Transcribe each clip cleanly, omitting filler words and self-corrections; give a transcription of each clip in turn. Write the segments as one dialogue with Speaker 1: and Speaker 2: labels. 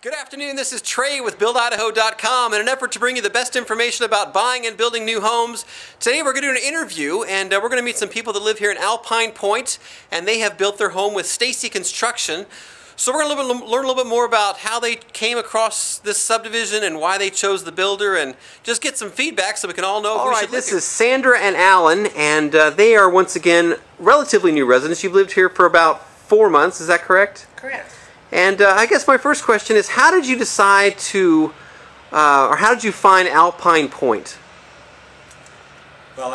Speaker 1: Good afternoon, this is Trey with BuildIdaho.com. In an effort to bring you the best information about buying and building new homes, today we're going to do an interview and we're going to meet some people that live here in Alpine Point, and they have built their home with Stacy Construction. So we're going to learn a little bit more about how they came across this subdivision and why they chose the builder, and just get some feedback so we can all know if we should live here.
Speaker 2: This is Sandra and Alan, and they are once again relatively new residents. You've lived here for about 4 months, is that correct?
Speaker 3: Correct.
Speaker 2: And I guess my first question is, how did you decide to, or how did you find Alpine Point?
Speaker 4: Well,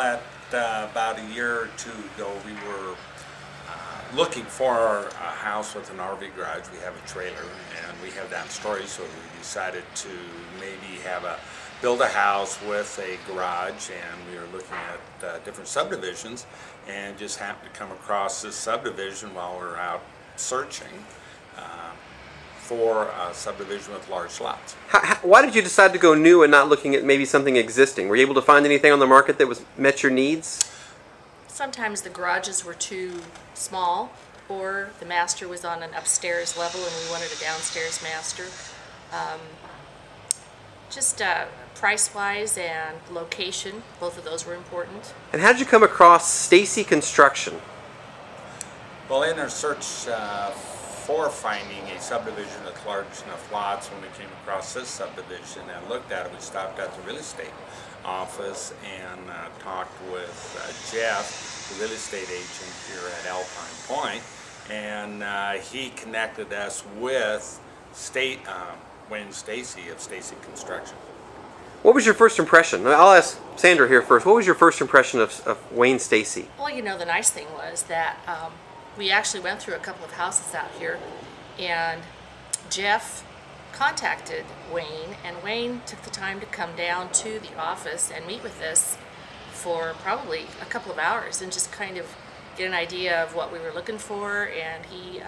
Speaker 4: about a year or two ago, we were looking for a house with an RV garage. We have a trailer, and we have that in storage, so we decided to maybe build a house with a garage, and we were looking at different subdivisions, and just happened to come across this subdivision while we were out searching for a subdivision with large lots.
Speaker 2: Why did you decide to go new and not looking at maybe something existing? Were you able to find anything on the market that met your needs?
Speaker 3: Sometimes the garages were too small, or the master was on an upstairs level and we wanted a downstairs master. Just price-wise and location, both of those were important.
Speaker 2: And how did you come across Stacy Construction?
Speaker 4: Well, in our search for finding a subdivision with large enough lots, when we came across this subdivision and looked at it, we stopped at the real estate office and talked with Jeff, the real estate agent here at Alpine Point, and he connected us with Wayne Stacy of Stacy Construction.
Speaker 2: What was your first impression? I'll ask Sandra here first. What was your first impression of Wayne Stacy?
Speaker 3: Well, you know, the nice thing was that we actually went through a couple of houses out here, and Jeff contacted Wayne, and Wayne took the time to come down to the office and meet with us for probably a couple of hours and just kind of get an idea of what we were looking for, and he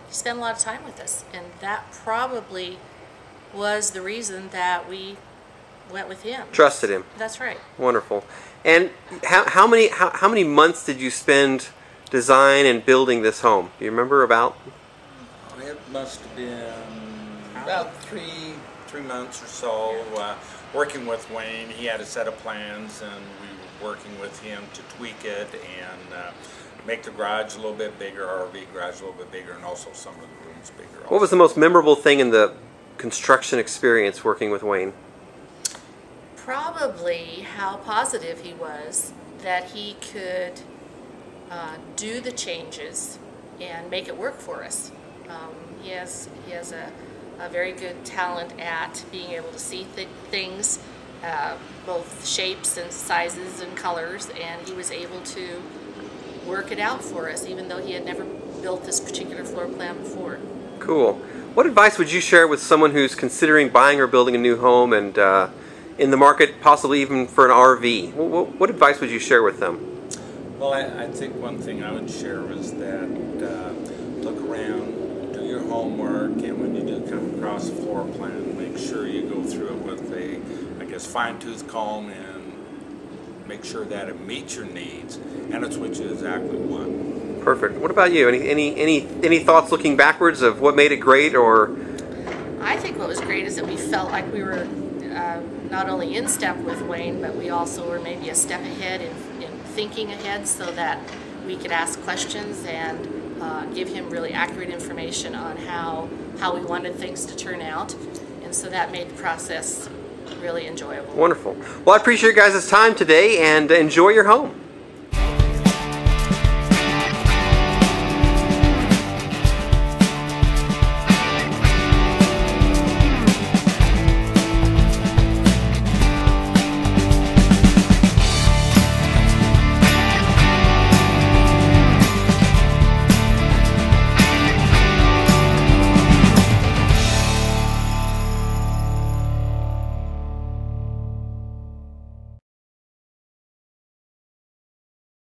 Speaker 3: spent a lot of time with us, and that probably was the reason that we went with him.
Speaker 2: Trusted him.
Speaker 3: That's right.
Speaker 2: Wonderful. And how many months did you spend design and building this home? Do you remember about?
Speaker 4: It must have been about three months or so, working with Wayne. He had a set of plans, and we were working with him to tweak it and make the garage a little bit bigger, RV garage a little bit bigger, and also some of the rooms bigger.
Speaker 2: What was the most memorable thing in the construction experience working with Wayne?
Speaker 3: Probably how positive he was that he could do the changes and make it work for us. He has a very good talent at being able to see things, both shapes and sizes and colors, and he was able to work it out for us, even though he had never built this particular floor plan before.
Speaker 2: Cool. What advice would you share with someone who's considering buying or building a new home and in the market, possibly even for an RV? What advice would you share with them?
Speaker 4: Well, I think one thing I would share is that look around, do your homework, and when you do come across a floor plan, make sure you go through it with a, I guess, fine-tooth comb and make sure that it meets your needs and it's what you exactly want.
Speaker 2: Perfect. What about you? Any thoughts looking backwards of what made it great? Or
Speaker 3: I think what was great is that we felt like we were not only in step with Wayne, but we also were maybe a step ahead in thinking ahead, so that we could ask questions and give him really accurate information on how we wanted things to turn out, and so that made the process really enjoyable.
Speaker 2: Wonderful. Well, I appreciate your guys' time today, and enjoy your home.